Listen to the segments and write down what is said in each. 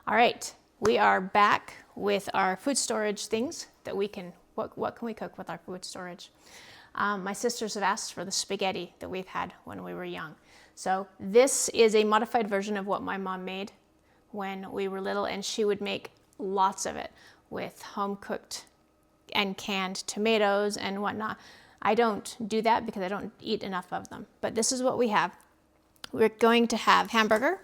All right, we are back with our food storage things that we can, what can we cook with our food storage? My sisters have asked for the spaghetti that we've had when we were young. So this is a modified version of what my mom made when we were little, and she would make lots of it with home cooked and canned tomatoes and whatnot. I don't do that because I don't eat enough of them, but this is what we have. We're going to have hamburger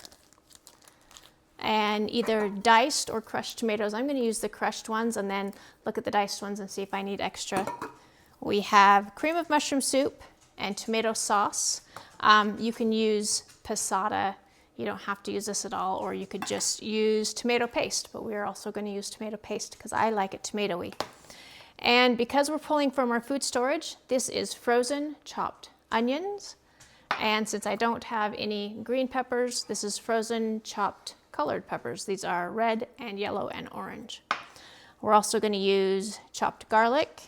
and either diced or crushed tomatoes. I'm going to use the crushed ones and then look at the diced ones and see if I need extra. We have cream of mushroom soup and tomato sauce. You can use passata. You don't have to use this at all, or you could just use tomato paste, but we are also going to use tomato paste because I like it tomatoey. And because we're pulling from our food storage, this is frozen chopped onions. And since I don't have any green peppers, this is frozen chopped colored peppers. These are red and yellow and orange. We're also going to use chopped garlic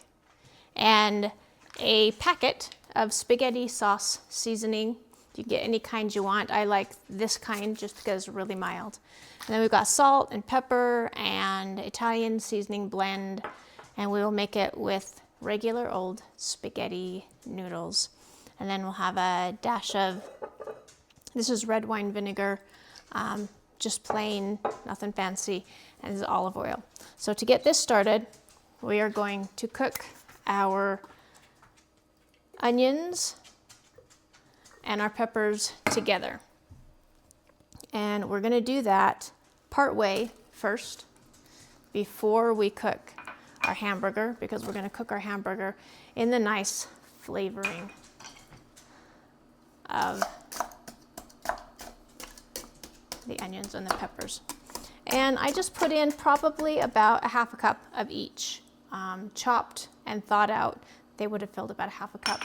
and a packet of spaghetti sauce seasoning. You can get any kind you want. I like this kind just because it's really mild. And then we've got salt and pepper and Italian seasoning blend, and we will make it with regular old spaghetti noodles. And then we'll have a dash of, this is red wine vinegar, just plain, nothing fancy, and this is olive oil. So to get this started, we are going to cook our onions and our peppers together. And we're gonna do that part way first before we cook our hamburger, because we're gonna cook our hamburger in the nice flavoring of the onions and the peppers. And I just put in probably about a half a cup of each. Chopped and thawed out, they would have filled about a half a cup.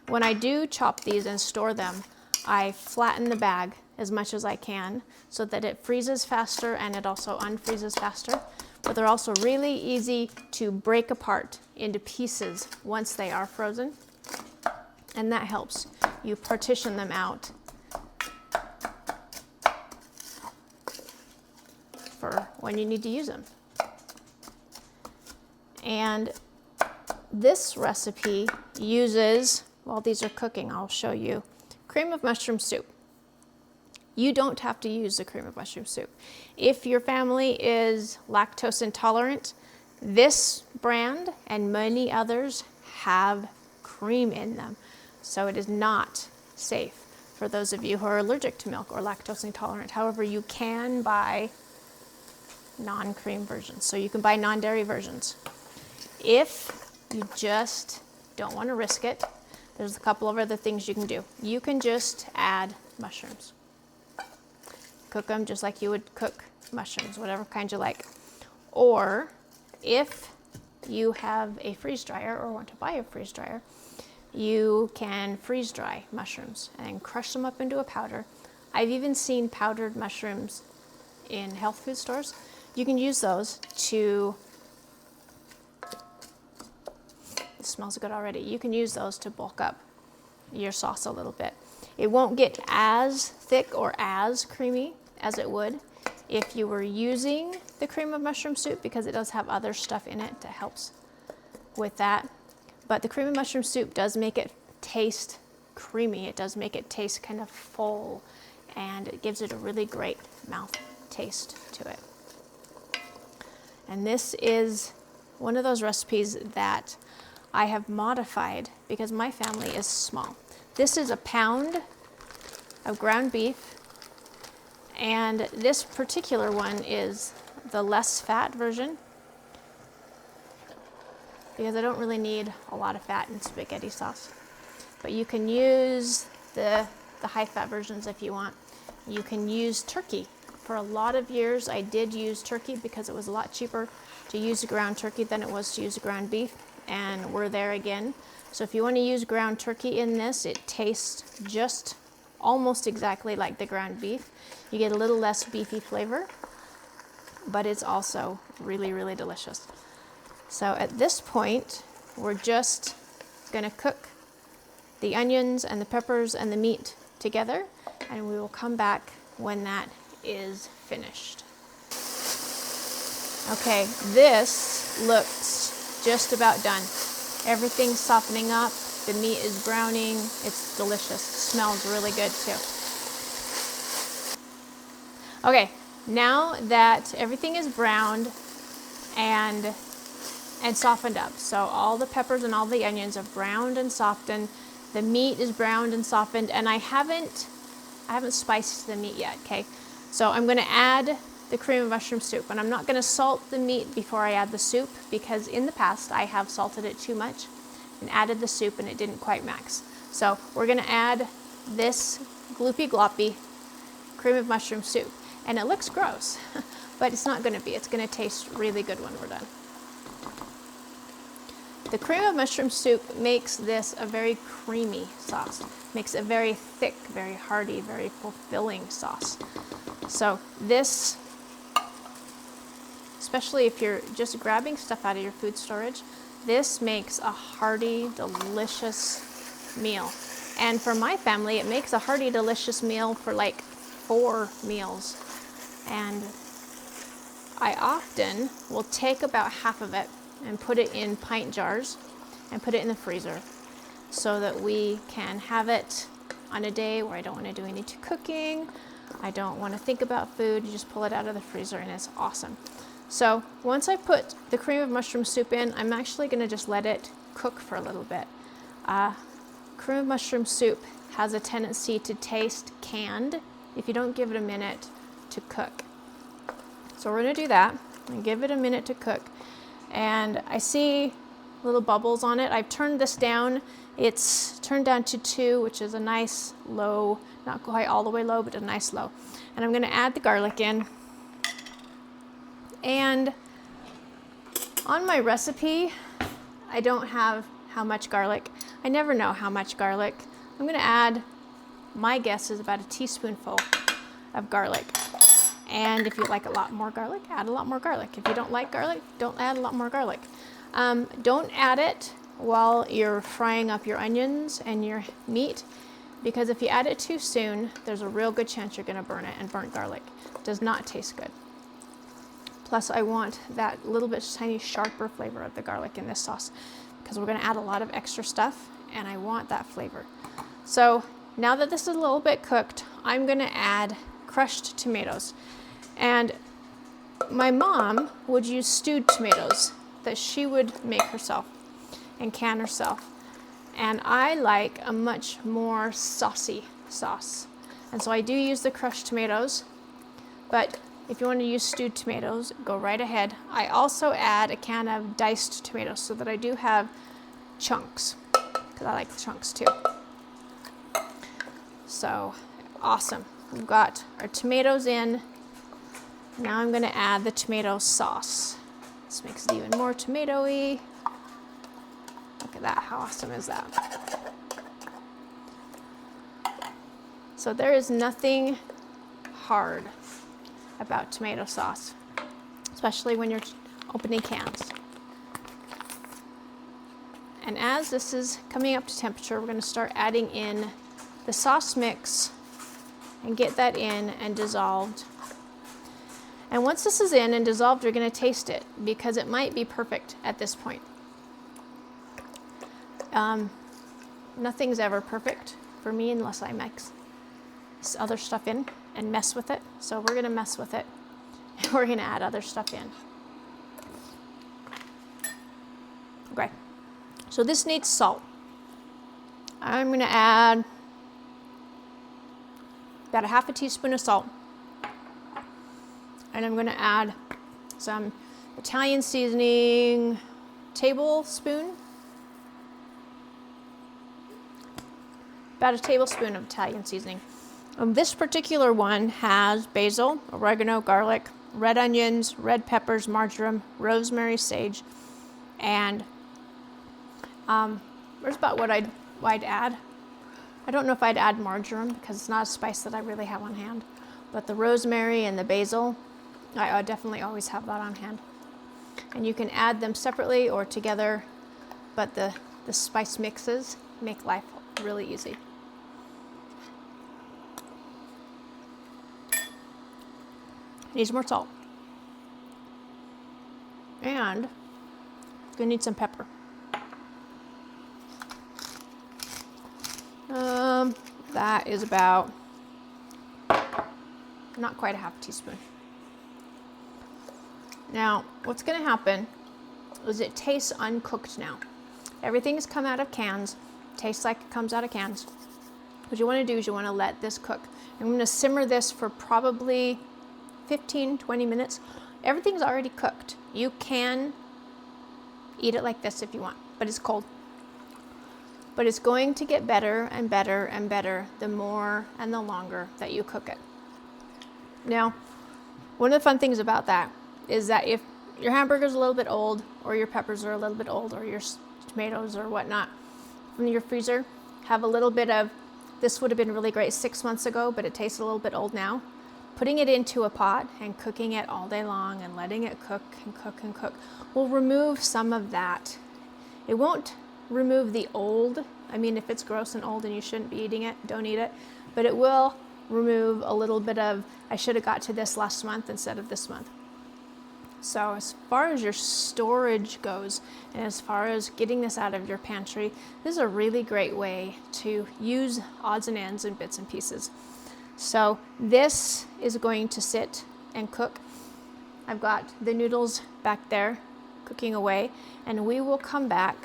When I do chop these and store them, I flatten the bag as much as I can so that it freezes faster and it also unfreezes faster. But they're also really easy to break apart into pieces once they are frozen. And that helps you partition them out for when you need to use them. And this recipe uses, while these are cooking, I'll show you, cream of mushroom soup. You don't have to use the cream of mushroom soup. If your family is lactose intolerant, this brand and many others have cream in them. So it is not safe for those of you who are allergic to milk or lactose intolerant. However, you can buy non-cream versions. So you can buy non-dairy versions. If you just don't want to risk it, there's a couple of other things you can do. You can just add mushrooms. Cook them just like you would cook mushrooms, whatever kind you like. Or if you have a freeze dryer or want to buy a freeze dryer, you can freeze dry mushrooms and crush them up into a powder. I've even seen powdered mushrooms in health food stores. You can use those to, it smells good already. You can use those to bulk up your sauce a little bit. It won't get as thick or as creamy as it would if you were using the cream of mushroom soup, because it does have other stuff in it that helps with that. But the cream of mushroom soup does make it taste creamy. It does make it taste kind of full, and it gives it a really great mouth taste to it. And this is one of those recipes that I have modified because my family is small. This is a pound of ground beef, and this particular one is the less fat version because I don't really need a lot of fat in spaghetti sauce. But you can use the high fat versions if you want. You can use turkey. For a lot of years I did use turkey because it was a lot cheaper to use ground turkey than it was to use ground beef, and we're there again. So if you want to use ground turkey in this, it tastes just almost exactly like the ground beef. You get a little less beefy flavor, but it's also really, really delicious. So at this point, we're just going to cook the onions and the peppers and the meat together, and we will come back when that is finished. Okay, this looks just about done. Everything's softening up. The meat is browning. It's delicious. It smells really good too. Okay, now that everything is browned and softened up, so all the peppers and all the onions are browned and softened, the meat is browned and softened, and I haven't spiced the meat yet, okay? So I'm gonna add the cream of mushroom soup, and I'm not gonna salt the meat before I add the soup, because in the past I have salted it too much and added the soup and it didn't quite max. So we're gonna add this gloopy gloppy cream of mushroom soup. And it looks gross, but it's not gonna be. It's gonna taste really good when we're done. The cream of mushroom soup makes this a very creamy sauce. Makes it very thick, very hearty, very fulfilling sauce. So this, especially if you're just grabbing stuff out of your food storage, this makes a hearty, delicious meal. And for my family, it makes a hearty, delicious meal for like 4 meals. And I often will take about half of it and put it in pint jars and put it in the freezer so that we can have it on a day where I don't want to do any cooking, I don't want to think about food. You just pull it out of the freezer and it's awesome. So once I put the cream of mushroom soup in, I'm actually going to just let it cook for a little bit. Cream of mushroom soup has a tendency to taste canned if you don't give it a minute to cook. So we're going to do that and give it a minute to cook. And I see little bubbles on it. I've turned this down. It's turned down to 2, which is a nice low, not quite all the way low, but a nice low. And I'm going to add the garlic in. And on my recipe, I don't have how much garlic. I never know how much garlic. I'm going to add, my guess is about a teaspoonful of garlic. And if you like a lot more garlic, add a lot more garlic. If you don't like garlic, don't add a lot more garlic. Don't add it while you're frying up your onions and your meat, because if you add it too soon, there's a real good chance you're gonna burn it, and burnt garlic does not taste good. Plus, I want that little bit tiny sharper flavor of the garlic in this sauce, because we're gonna add a lot of extra stuff, and I want that flavor. So now that this is a little bit cooked, I'm gonna add crushed tomatoes. And my mom would use stewed tomatoes that she would make herself and can herself. And I like a much more saucy sauce. And so I do use the crushed tomatoes, but if you want to use stewed tomatoes, go right ahead. I also add a can of diced tomatoes so that I do have chunks, because I like the chunks too. So awesome. We've got our tomatoes in. Now I'm going to add the tomato sauce. This makes it even more tomatoey. Look at that. How awesome is that? So there is nothing hard about tomato sauce, especially when you're opening cans. And as this is coming up to temperature, we're going to start adding in the sauce mix and get that in and dissolved. And once this is in and dissolved, you're going to taste it, because it might be perfect at this point. Nothing's ever perfect for me unless I mix this other stuff in and mess with it. So we're going to mess with it, and we're going to add other stuff in. Okay, so this needs salt. I'm going to add about a half a teaspoon of salt. And I'm going to add some Italian seasoning, tablespoon. About a tablespoon of Italian seasoning. This particular one has basil, oregano, garlic, red onions, red peppers, marjoram, rosemary, sage, and there's about what I'd add. I don't know if I'd add marjoram because it's not a spice that I really have on hand, but the rosemary and the basil, I definitely always have that on hand. And you can add them separately or together, but the spice mixes make life really easy. Needs more salt. And gonna need some pepper. That is about not quite a half teaspoon. Now, what's gonna happen is it tastes uncooked now. Everything has come out of cans, tastes like it comes out of cans. What you wanna do is you wanna let this cook. I'm gonna simmer this for probably 15, 20 minutes. Everything's already cooked. You can eat it like this if you want, but it's cold. But it's going to get better and better and better the more and the longer that you cook it. Now, one of the fun things about that is that if your hamburger's a little bit old, or your peppers are a little bit old, or your tomatoes or whatnot from your freezer, have a little bit of, this would have been really great 6 months ago, but it tastes a little bit old now. Putting it into a pot and cooking it all day long and letting it cook and cook and cook will remove some of that. It won't remove the old. I mean, if it's gross and old and you shouldn't be eating it, don't eat it. But it will remove a little bit of, I should have got to this last month instead of this month. So as far as your storage goes, and as far as getting this out of your pantry, this is a really great way to use odds and ends and bits and pieces. So this is going to sit and cook. I've got the noodles back there cooking away, and we will come back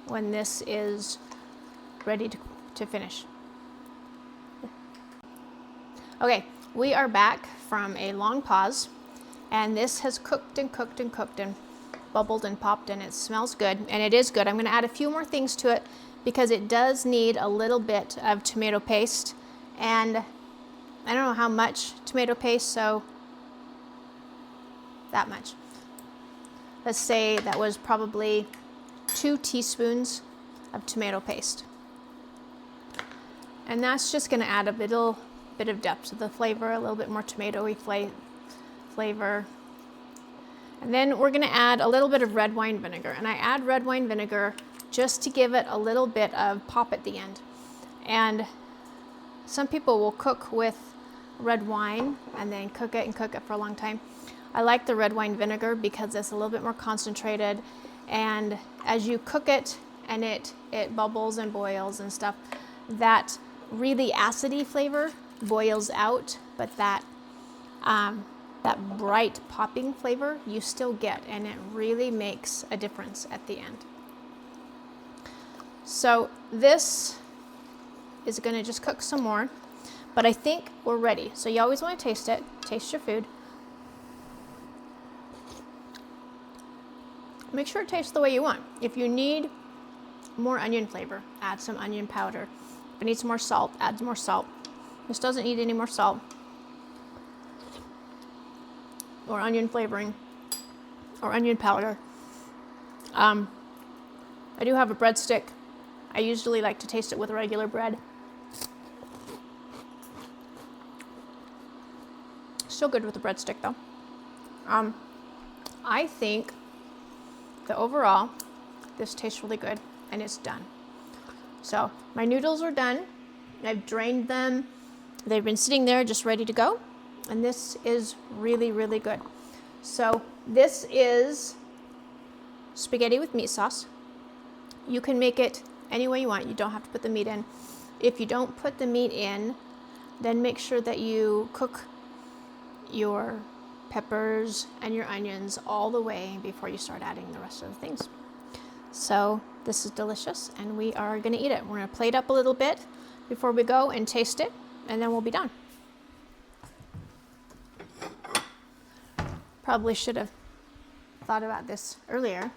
when this is ready to finish. Okay, we are back from a long pause, and this has cooked and cooked and cooked and bubbled and popped, and it smells good, and it is good. I'm going to add a few more things to it because it does need a little bit of tomato paste, and I don't know how much tomato paste, so that much. Let's say that was probably 2 teaspoons of tomato paste. And that's just going to add a little bit of depth to the flavor, a little bit more tomatoey flavor. And then we're going to add a little bit of red wine vinegar. And I add red wine vinegar just to give it a little bit of pop at the end. And some people will cook with red wine and then cook it for a long time. I like the red wine vinegar because it's a little bit more concentrated, and as you cook it and it bubbles and boils and stuff, that really acidy flavor boils out, but that bright popping flavor you still get, and it really makes a difference at the end. So this is going to just cook some more, but I think we're ready. So you always want to taste it, taste your food. Make sure it tastes the way you want. If you need more onion flavor, add some onion powder. If it needs more salt, add more salt. This doesn't need any more salt or onion flavoring or onion powder. I do have a breadstick. I usually like to taste it with regular bread. Still good with the breadstick though. I think that overall this tastes really good, and it's done. So my noodles are done. I've drained them. They've been sitting there just ready to go, and this is really, really good. So this is spaghetti with meat sauce. You can make it any way you want. You don't have to put the meat in. If you don't put the meat in, then make sure that you cook your peppers and your onions all the way before you start adding the rest of the things. So this is delicious, and we are going to eat it. We're going to plate up a little bit before we go and taste it, and then we'll be done. Probably should have thought about this earlier.